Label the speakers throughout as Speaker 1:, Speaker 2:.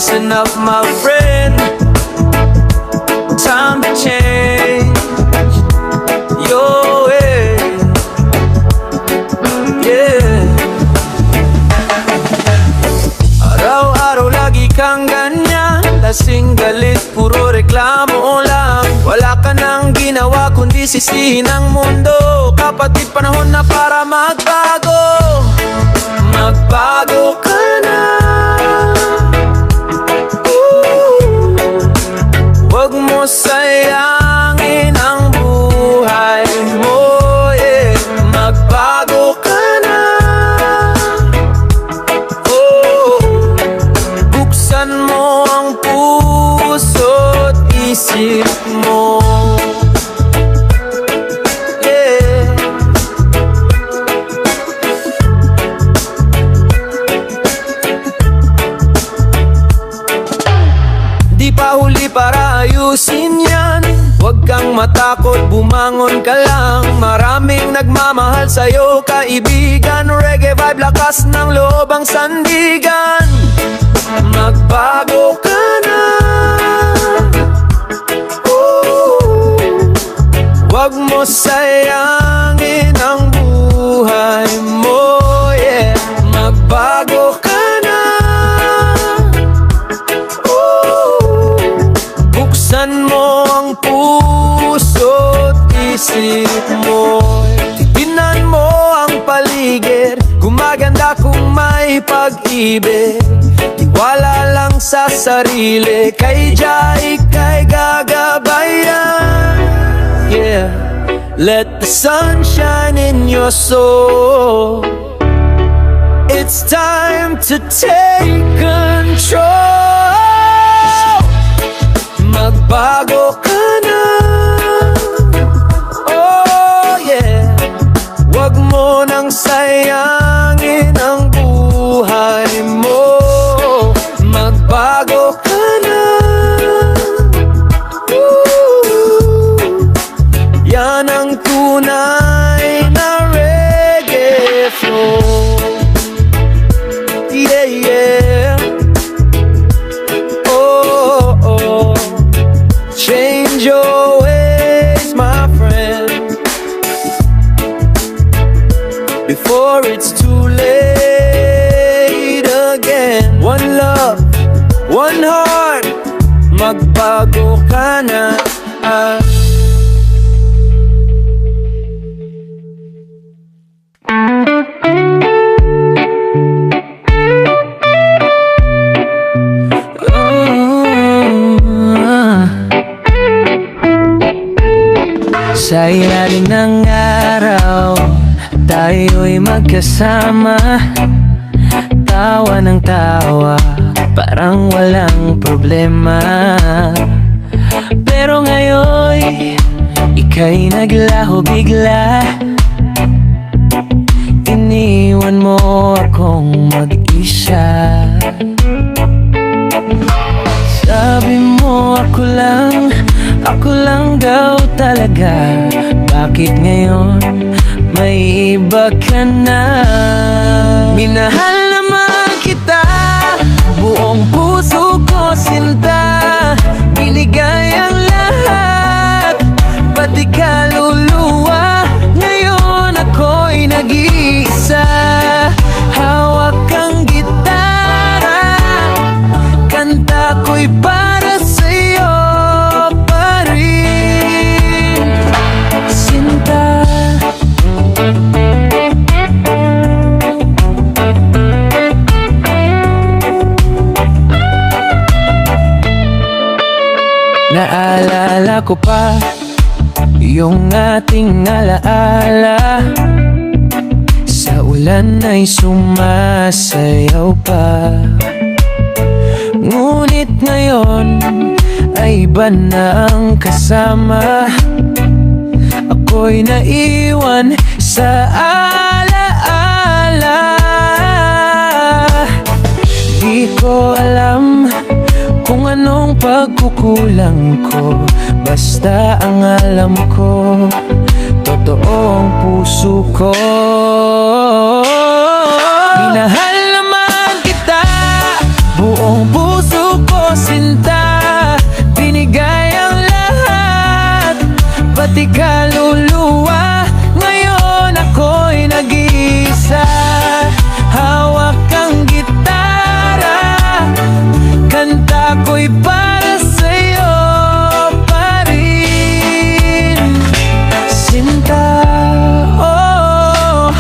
Speaker 1: listen up, my friend. Time to change your way. Yeah. Araw-araw lagi kang ganyan, lasing, galit, puro reklamo lang. Wala ka nang ginawa kundi sisihin ang mundo. Kapatid, panahon na para magbago. Magbago ka na. Huwag mo sayangin ang buhay mo, yeah. Magbago ka na. Buksan mo ang puso't isip mo. Huli para ayusin yan. Huwag kang matakot, bumangon ka lang. Maraming nagmamahal sa'yo, kaibigan. Reggae vibe, lakas ng loob ang sandigan. Magbago ka na. Huwag mo sayangin ang buhay mo, yeah. Magbago ka na. Buksan mo ang puso't isip mo. Tignan mo ang paligid, gumaganda kung may pag-ibig. Tiwala lang sa sarili, kay Jah ika'y gagabayan. Yeah, let the sun shine in your soul. It's time to take control. Magbago ka na. Oh yeah. Huwag mo nang sayangin ang buhay mo. Magbago ka na. Yan ang tunay na reggae flow. Yeah, yeah. Oh, oh. Change your ways, my friend, before it's too late again. One love, one heart, magbago ka na.
Speaker 2: Sa ilalim ng araw, tayo'y magkasama. Tawa ng tawa, parang walang problema. Pero ngayon, ika'y naglaho bigla. Iniwan mo akong mag-isa. Sabi mo ako lang daw talaga. Bakit ngayon may iba ka na? Minahal naman kita, buong puso ko sinta. Binigay ang lahat, pati kaluluwa. Ngayon ako'y nag-iisa. Hawak ang gitara, kanta ko'y para sa'yo pa rin, sinta. Naalala ko pa yung ating alaala. Sa ulan ay sumasayaw pa. Ngunit ngayon ay iba na ang kasama. Ako'y naiwan sa alaala. Di ko alam kung anong pagkukulang ko. Basta ang alam ko, totoong puso ko. Minahal naman kita, buong puso di kaluluwa. Ngayon ako'y nag-iisa, hawak ang gitara, kanta ko'y para sa'yo pa rin, sinta. Oh,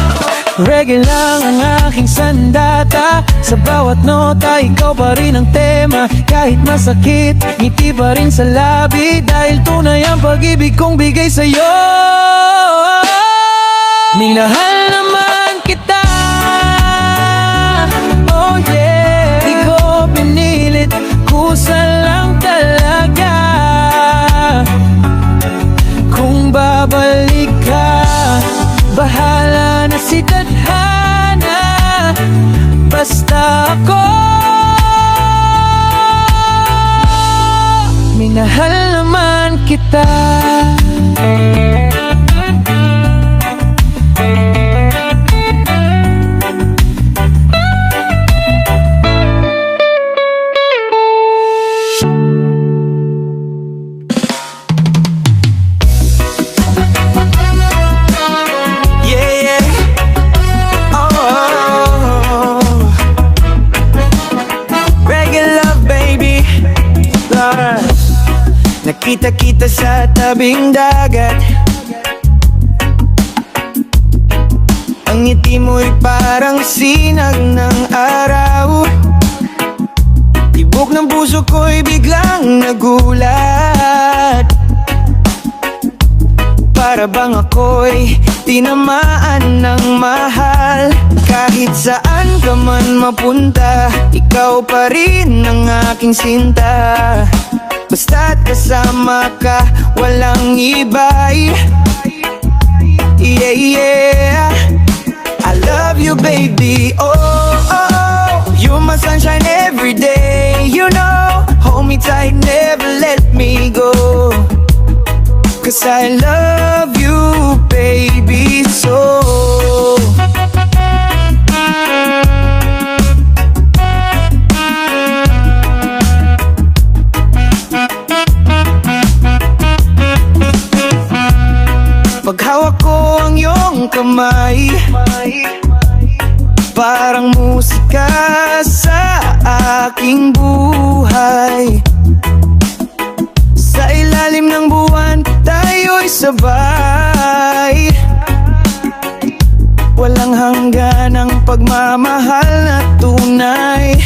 Speaker 2: reggae lang ang aking sandata, sa bawat nota ikaw pa rin ang tema. Kahit masakit, ngiti pa rin sa labi, dahil tunay ang pag-ibig kong bigay sa'yo. Minahal naman kita, oh yeah. Di ko pinilit, kusa lang talaga. Kung babalik ka, bahala na si tadhana, basta ako. Minahal naman kita.
Speaker 1: Nakita-kita sa tabing dagat, ang ngiti mo'y parang sinag ng araw. Tibok ng puso ko'y biglang nagulat, para bang ako'y tinamaan ng mahal. Kahit saan ka man mapunta, ikaw pa rin ang aking sinta. Basta't kasama ka, walang iba'y, yeah, yeah. I love you baby, oh, oh, oh. You're my sunshine every day, you know. Hold me tight, never let me go, 'cause I love you baby so. Paghawak ko ang iyong kamay, parang musika sa aking buhay. Sa ilalim ng buwan, tayo'y sabay. Walang hanggan ang pagmamahal na tunay.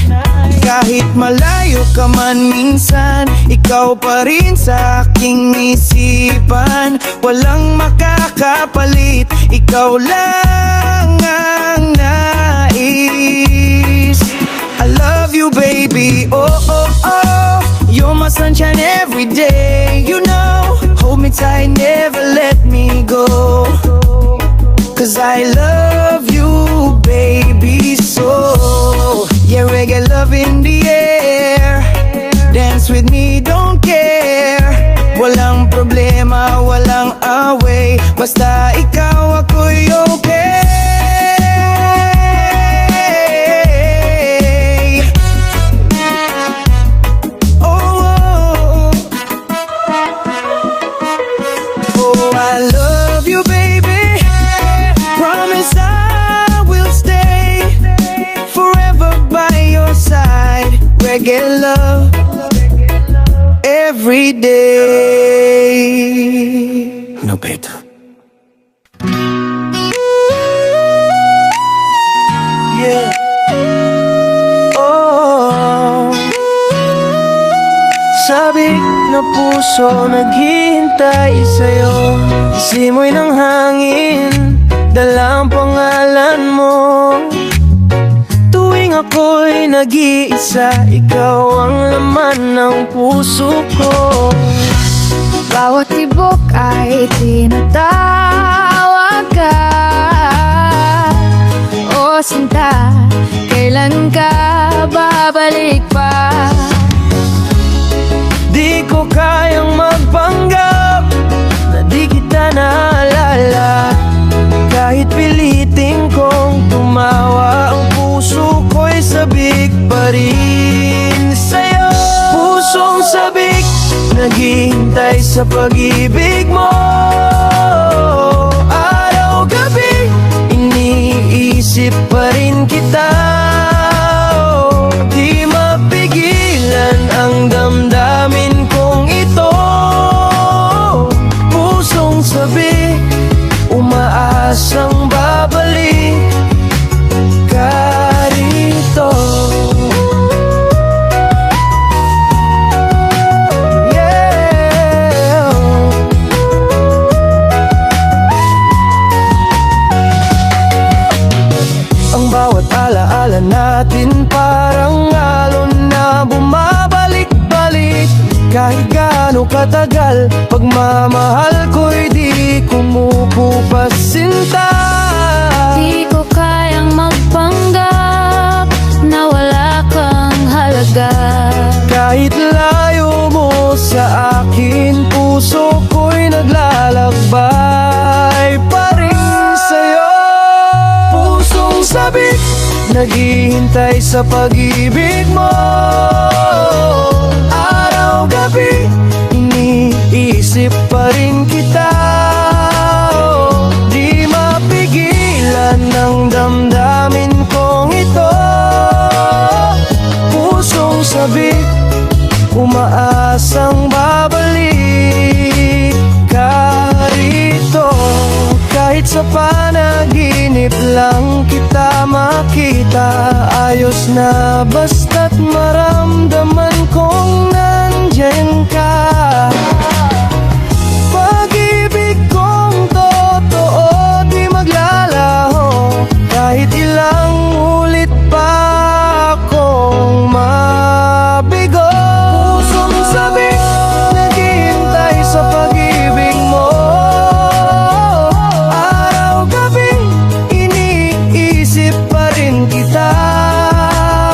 Speaker 1: Kahit malayo ka man minsan, ikaw pa rin sa aking isipan. Walang makakapalit, ikaw lang ang nais. I love you baby, oh, oh, oh. You're my sunshine every day, you know. Hold me tight, never let me go, 'cause I love you baby so. Yeah, reggae love in the air, dance with me, don't care. Walang problema, walang away, basta ikaw ako'y okay. Oh, oh, oh, I love you baby, promise I will stay forever by your side. Reggae love every day. No better. Yeah. Oh, sabik na puso naghihintay sa'yo. Simoy ng hangin, dala ang pangalan mo. Tuwing ako'y nag-iisa, ikaw ang laman ng puso ko.
Speaker 3: Bawat tibok ay tinatawag ka, o sinta, kailan ka babalik pa?
Speaker 2: Di ko kayang magpanggap na di kita naalala. Kahit pilitin kong tumawa, ang puso ko'y sabik pa rin sa'yo. Pusong sabik, naghihintay sa pag-ibig mo. iniisip pa rin kita. Oh, di mapigilan ang damdamin kong ito. Pusong sabi, umaasang babalik ka rito. Yeah. Ang bawat alaala natin parang alon na bumabalik-balik. Kahit gaano katagal, pagmamahal ko'y di kumukupas sinta.
Speaker 3: Di ko kayang magpanggap na wala kang halaga.
Speaker 2: Kahit layo mo sa akin, puso ko'y naglalakbay pa rin sa'yo. Pusong sabik, naghihintay sa pag-ibig mo. Araw-gabi, iniisip pa rin kita. Oh, di mapigilan ng damdamin kong ito. Pusong sabik, umaasang babalik ka rito. Kahit sa panaginip lang kita makita, ayos na basta't maramdaman kong nandyan ka. Pag-ibig kong totoo, di maglalaho. Kahit ilang ulit pa akong mabigo. Pusong sabik, naghihintay sa pag-ibig mo. Araw-gabi, iniisip pa rin kita.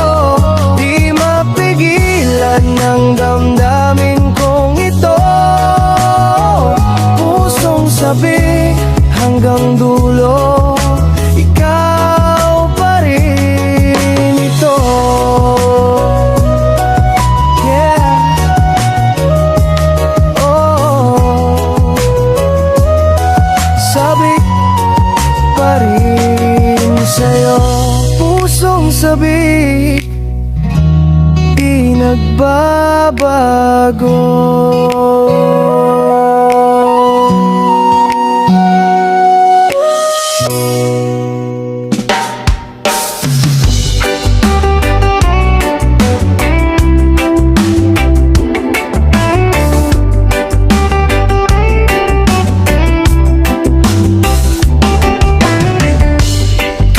Speaker 2: Oh, di mapigilan ng damdamin kong ito. Pusong sabik, hanggang dulo, ikaw pa rin ito. Yeah. Oh, sabik pa rin sa'yo. Pusong sabik, di nagbabago.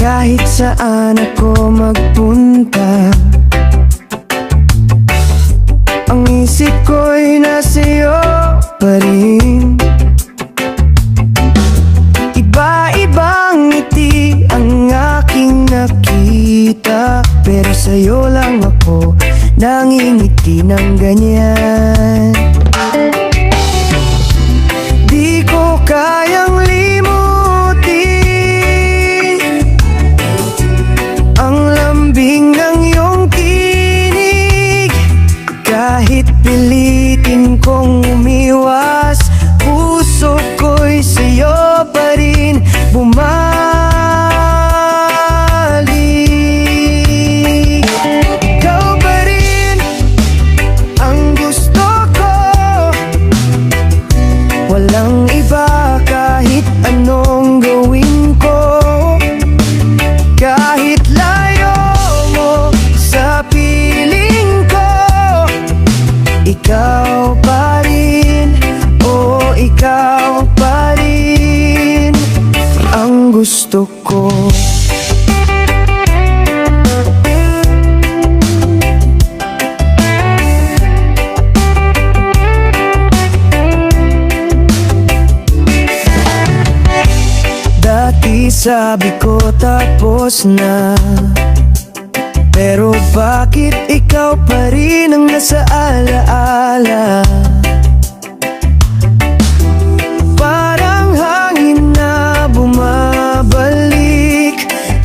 Speaker 2: Kahit saan ako magpunta, ang isip ko'y nasa'yo pa rin. Iba-ibang ngiti ang aking nakita, pero sa'yo lang ako nangingiti ng ganyan. Di ko kayang limutin ang lambing ng iyong tinig. Kahit pilitin kong umiwas, puso ko'y sa'yo pa rin bumalik. Ikaw pa rin ang gusto ko, walang iba kahit anong gawin ko. Kahit layo mo sa piling ko, ikaw pa rin, oh ikaw pa rin ang gusto ko. Dati sabi ko tapos na, pero bakit ikaw pa rin ang nasa alaala? Parang hangin na bumabalik,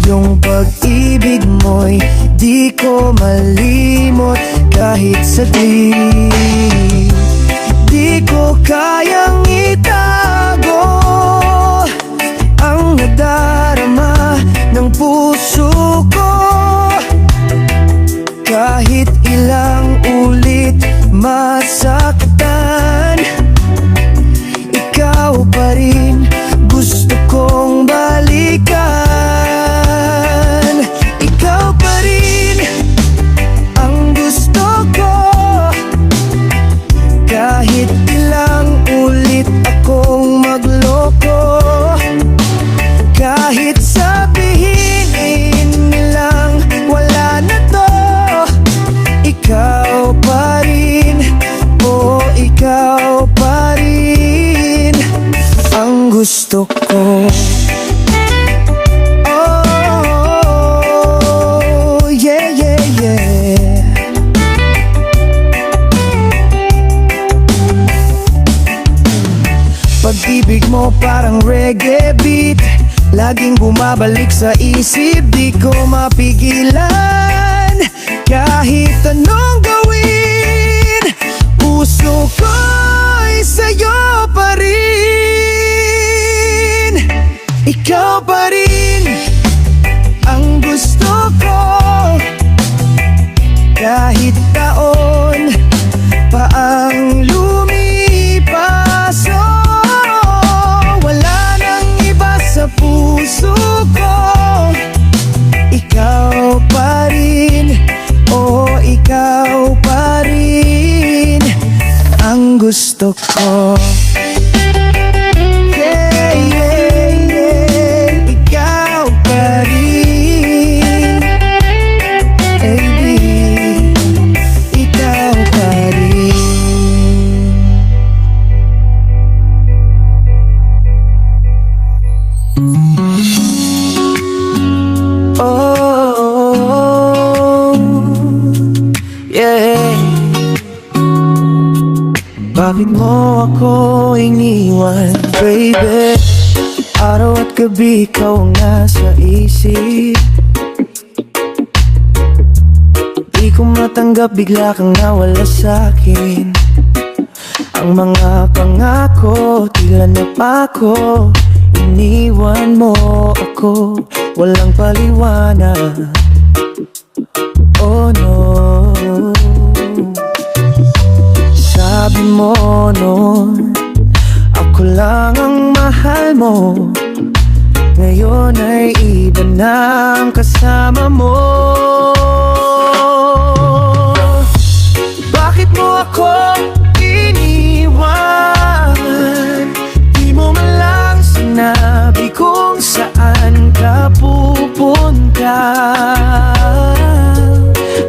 Speaker 2: yung pag-ibig mo'y di ko malimot kahit saglit. Di ko kayang itago ang nadarama ng puso gusto ko. Oh, yeah, yeah, yeah. Pag-ibig mo parang reggae beat, laging bumabalik sa isip, di ko mapigilan. Kahit anong gawin, puso ko'y sa'yo pa rin. Ikaw pa rin ang gusto ko. Kahit taon pa ang lumipas, oh, wala nang iba sa puso ko. Ikaw pa rin, oh, ikaw pa rin ang gusto ko. Yeah, yeah, yeah. Ikaw pa rin, baby. Ikaw pa rin. Oh, yeah. Bakit mo ako iniwan, baby? Araw at gabi ikaw ang nasa isip. Di ko matanggap, bigla kang nawala sa'kin. Ang mga pangako, tila napako. Iniwan mo ako, walang paliwanag. Oh no. Sabi mo noon, ako lang ang mahal mo. Ngayon ay iba na ang kasama mo. Bakit mo ako iniwan? Di mo man lang sinabi kung saan ka pupunta.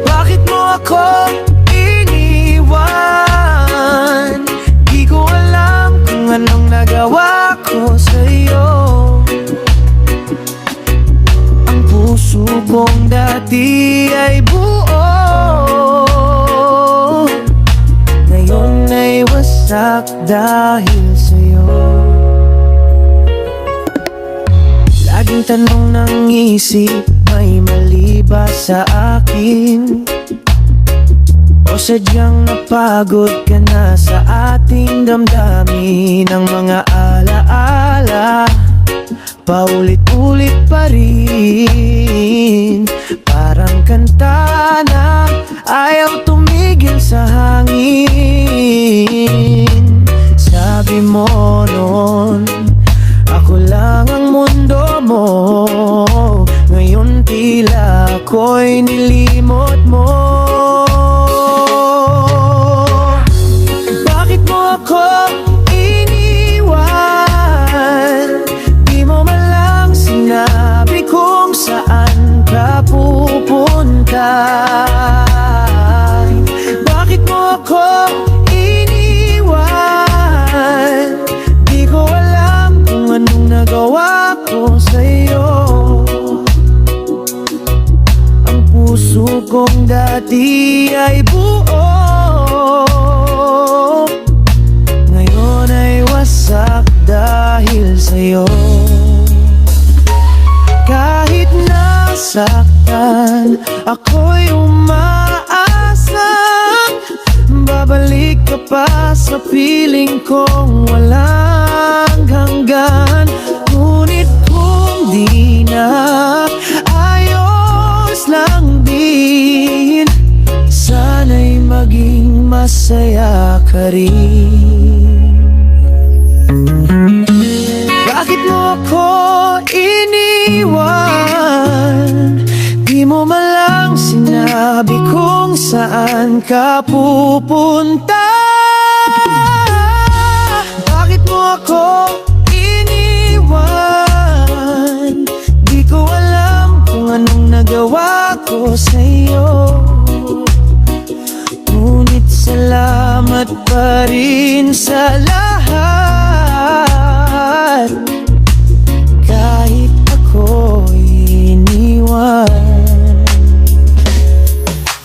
Speaker 2: Bakit mo ako iniwan? Di ko alam kung anong nagawa ko sa'yo. Ang puso kong dati ay buo, ngayon ay wasak dahil sa'yo. Laging tanong ng isip, may mali ba sa akin? O sadyang napagod ka na sa ating damdamin? Ang mga alaala, paulit-ulit pa rin. Parang kanta na ayaw tumigil sa hangin. Sabi mo noon, ako lang ang mundo mo. Ngayon tila ako'y nilimot mo. Bakit mo ako iniwan? Di mo man lang sinabi kung saan ka pupunta. Bakit mo ako iniwan? Di ko alam kung anong nagawa ko sa'yo. Ang puso kong dati ay buo, ngayon ay wasak dahil sa'yo. Kahit nasaktan, ako'y umaasa. Babalik ka pa sa piling kong walang hanggan. Ngunit kung di na, ayos lang din. Sana'y maging masaya ka rin. Bakit mo ako iniwan? Di mo man lang sinabi kung saan ka pupunta. Bakit mo ako iniwan? Di ko alam kung anong nagawa ko sa'yo. Ngunit salamat pa rin sa lahat.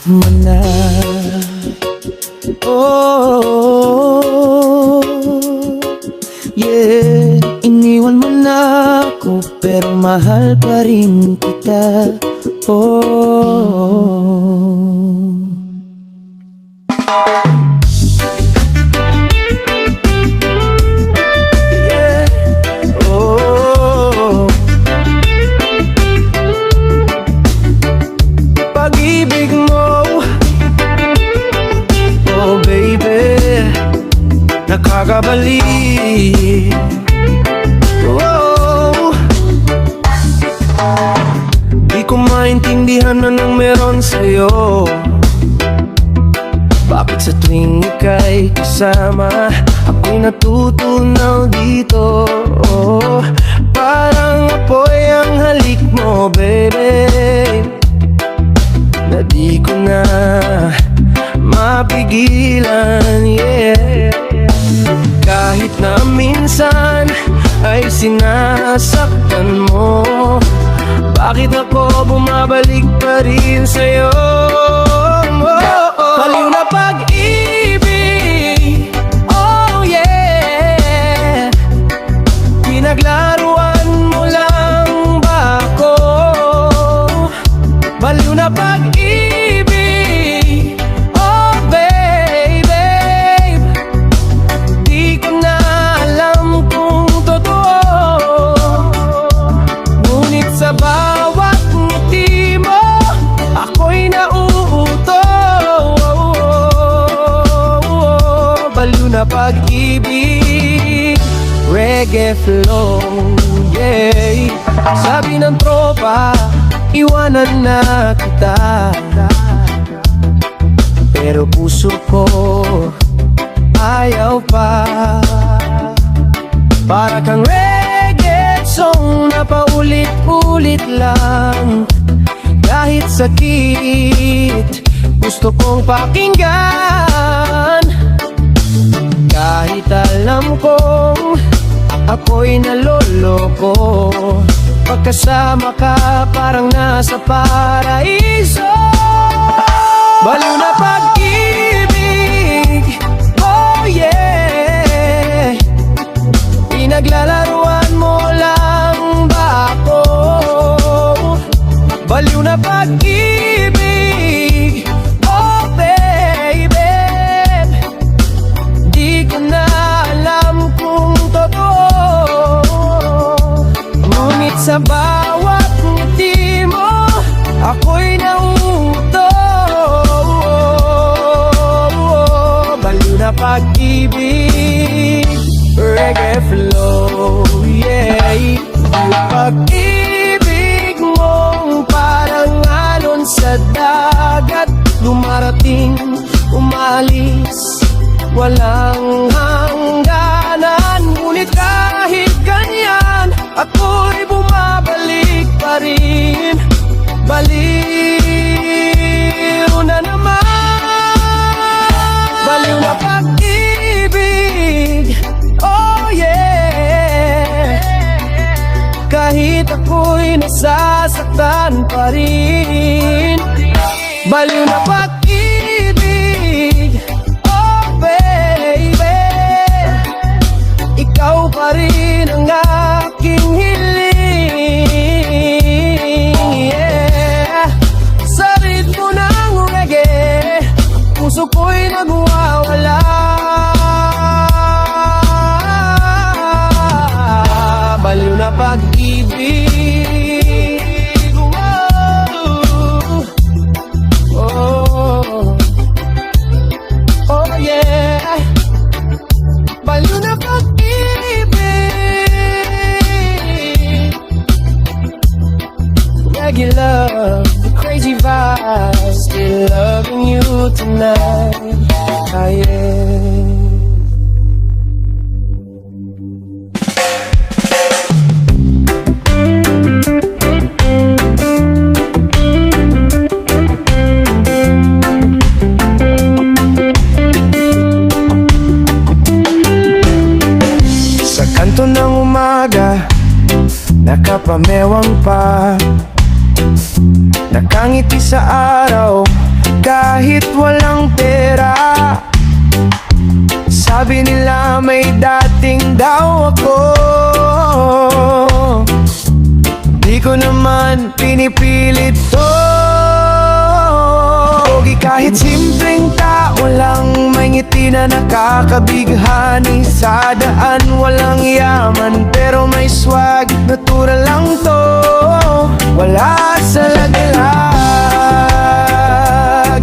Speaker 2: mo na. Oh, yeah. Iniwan mo na ako, pero mahal pa rin kita. Oh, yeah. Oh, pag-ibig mo, oh baby, nakakabali. Oh, di ko maintindihan anong meron sa'yo. Bakit sa tuwing ika'y kasama, ako'y natutunaw dito? Oh, parang apoy ang halik mo, baby, na di ko na mapigilan, yeah. Kahit na minsan ay sinasaktan mo, bakit ako bumabalik pa rin sa'yo? Baliw na pag-ibig, oh yeah. Pinaglaruan mo lang ba ako? Baliw na pag-ibig, oh baby, di ko na alam kung totoo. Ngunit sa bawat ngiti mo, ako'y nauuto. Baliw na pag-ibig, reggae flow, yeah. Sabi ng tropa, iwanan na kita, pero puso ko ayaw pa. Para kang reggae song na paulit-ulit lang, kahit sakit gusto kong pakinggan. Kahit alam kong ako'y naloloko, pagkasama ka parang nasa paraiso. Baliw na pag-ibig, oh yeah. Pinaglalaruan mo lang ba ako? Baliw na pag-ibig, oh baby, di ko na alam kung totoo. Ngunit sa bawat ngiti mo, ako'y nauuto. Baliw na pag-ibig, reggae flow, yeah. Yung pag-ibig mong parang alon sa dagat, lumarating, umalis, walang hangganan. Ngunit kahit ganyan, ako'y bumabalik pa rin. Baliw na naman, baliw na pag-ibig, oh yeah. Kahit ako'y nasasaktan pa rin, baliw na pag-ibig, oh baby, ikaw pa rin ang aking hiling, yeah. Sa ritmo ng reggae, puso ko'y nagwawala. Baliw na pag-ibig, oh, oh, oh yeah. Baliw na pag-ibig, regular, the crazy vibe, still loving you tonight, ah, yeah. Kanto ng umaga, nakapamewang pa, nakangiti sa araw kahit walang pera. Sabi nila may dating daw ako, di ko naman pinipilit to. Pogi kahit simpleng tao lang, may ngiti na nakakabighani. Sa daan walang yaman, pero may swag, natural lang to. Wala sa laglag,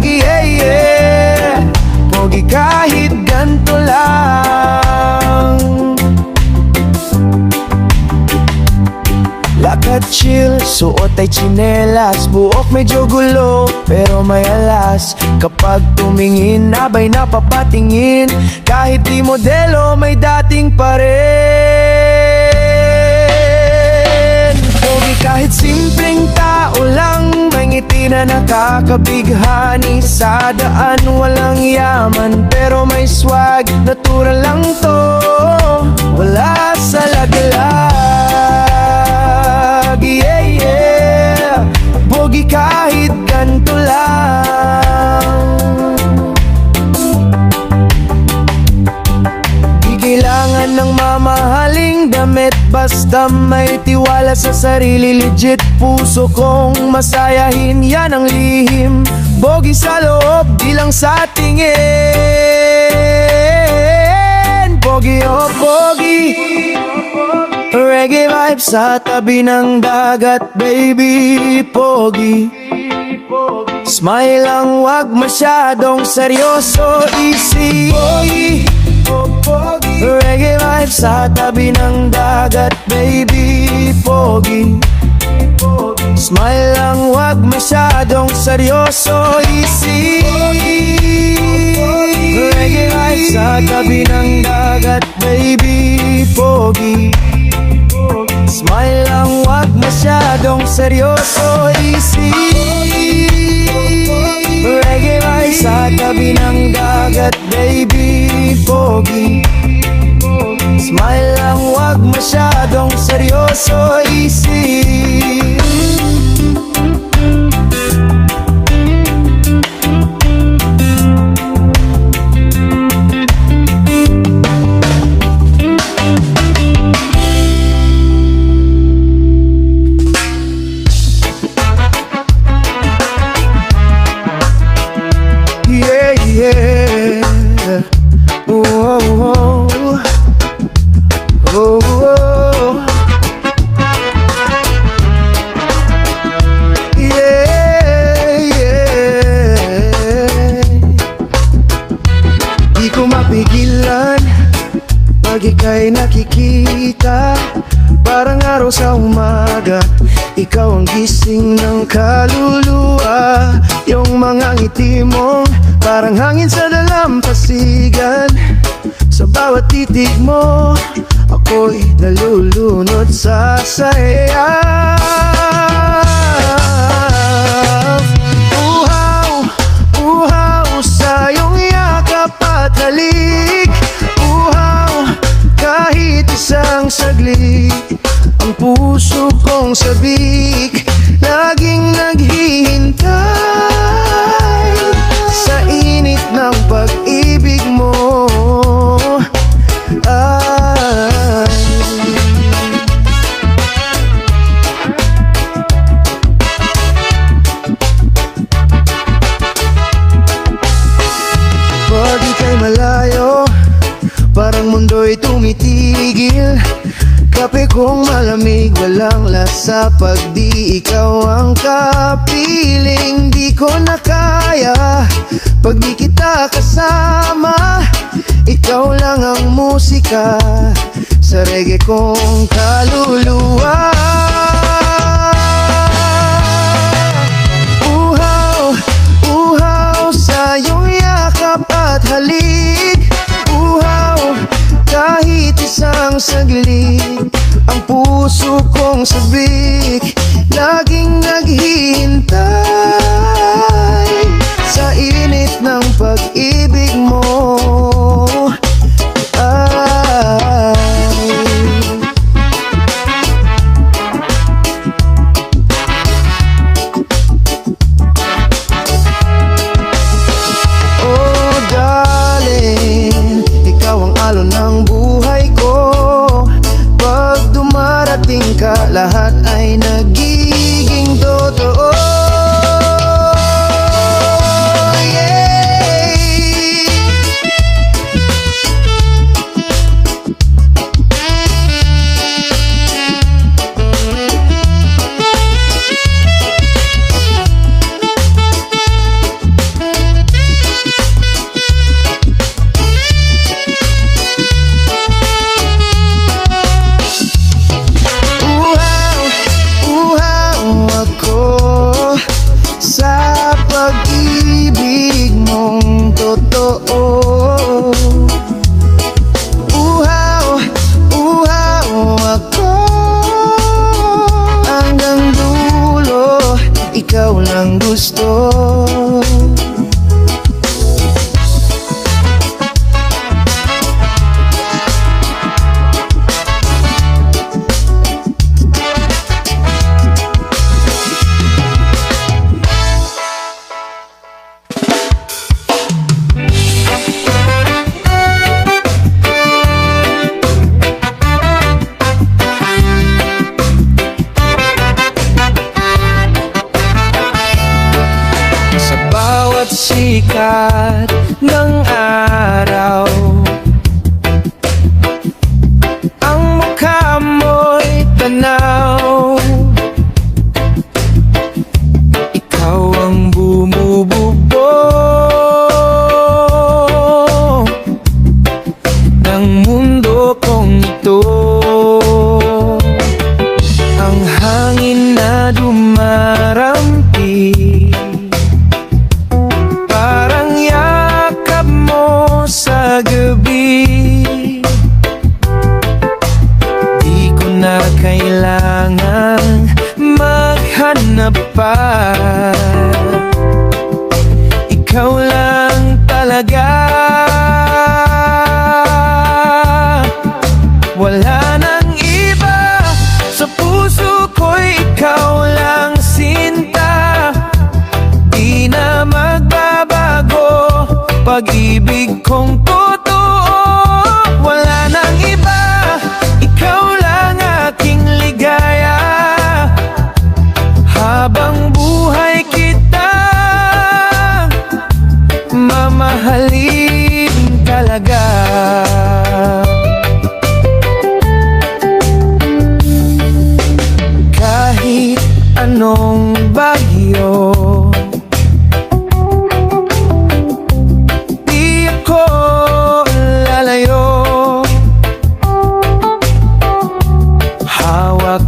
Speaker 2: yeah, yeah. Pogi kahit ganto lang, lakad chill, suot ay tsinelas. Buok medyo gulo, pero may alas. Kapag tumingin, abay napapatingin. Kahit di modelo, may dating pa rin. Pogi kahit simpleng tao lang, may ngiti na nakakabighani. Sa daan walang yaman, pero may swag, natural lang to. Wala sa laglag, yeah, yeah. Pogi kahit ganto lang, di kailangan ng mamahaling damit, basta may tiwala sa sarili. Legit puso kong masayahin, yan ang lihim. Pogi sa loob, di lang sa tingin. Pogi oh pogi, reggae vibe sa tabi ng dagat, baby. Pogi, smile lang, wag masyadong seryoso. Easy, pogi, oh pogi, reggae vibe sa tabi ng dagat, baby. Pogi, smile lang, wag masyadong seryoso. Easy, reggae vibe sa tabi ng dagat, baby. Pogi, smile lang, wag masyadong seryoso. Easy, reggae vibe sa tabi ng dagat, baby. Pogi, smile lang, wag masyadong seryoso. Easy. Yeah, yeah. Oh, oh, oh, oh. Yeah, yeah. Di ko mapigilan pag ika'y nakikita. Parang araw sa umaga, ikaw ang gising ng kaluluwa. Yung mga ngiti mo, parang hangin sa dalampasigan. Sa bawat titig mo, ako'y nalulunod sa saya. Uhaw, uhaw sa iyong yakap at halik. Uhaw, kahit isang saglit, ang puso kong sabik laging naghihintay sa init ng pag-ibig mo. Ay, pag ika'y malayo, parang mundo'y tumitigil. Kape kong malamig, walang lasa pag di ikaw ang kapiling. Di ko na kaya pag di kita kasama. Ikaw lang ang musika sa reggae kong kaluluwa. Uhaw, uhaw sa iyong yakap at halik. Uhaw, kahit isang saglit, ang puso kong sabik laging naghihintay sa init ng pag-ibig mo. Ay, dumating ka, lahat ay nagiging totoo. Sa pag-ibig mong totoo. Uhaw, uhaw ako. Hanggang dulo, ikaw lang gusto. Sikat ng araw, ang mukha mo'y tanaw. Ikaw ang bumububo ng mundo kong ito. Ang hangin na dumarampi, sa gabi. Di ko na kailangan maghanap pa. Ikaw lang talaga. Wala nang iba, sa puso ko'y ikaw lang sinta. Di na magbabago pag-ibig kong totoo. Wala nang iba, ikaw lang aking ligaya. Habang buhay kita mamahalin talaga. Kahit anong bagyo,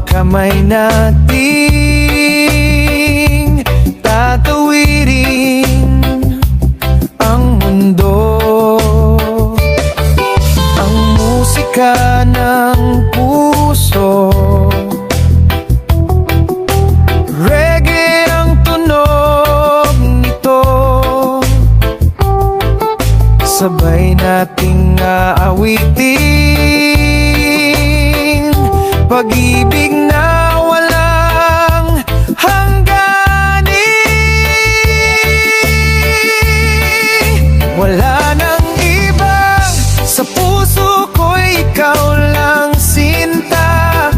Speaker 2: kamay nating tatawirin ang mundo. Ang musika ng puso, reggae ang tunog nito. Sabay nating aawitin pag-ibig na walang hangganin. Wala nang iba, sa puso ko'y ikaw lang sinta.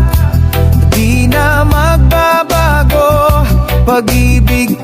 Speaker 2: Di na magbabago pag-ibig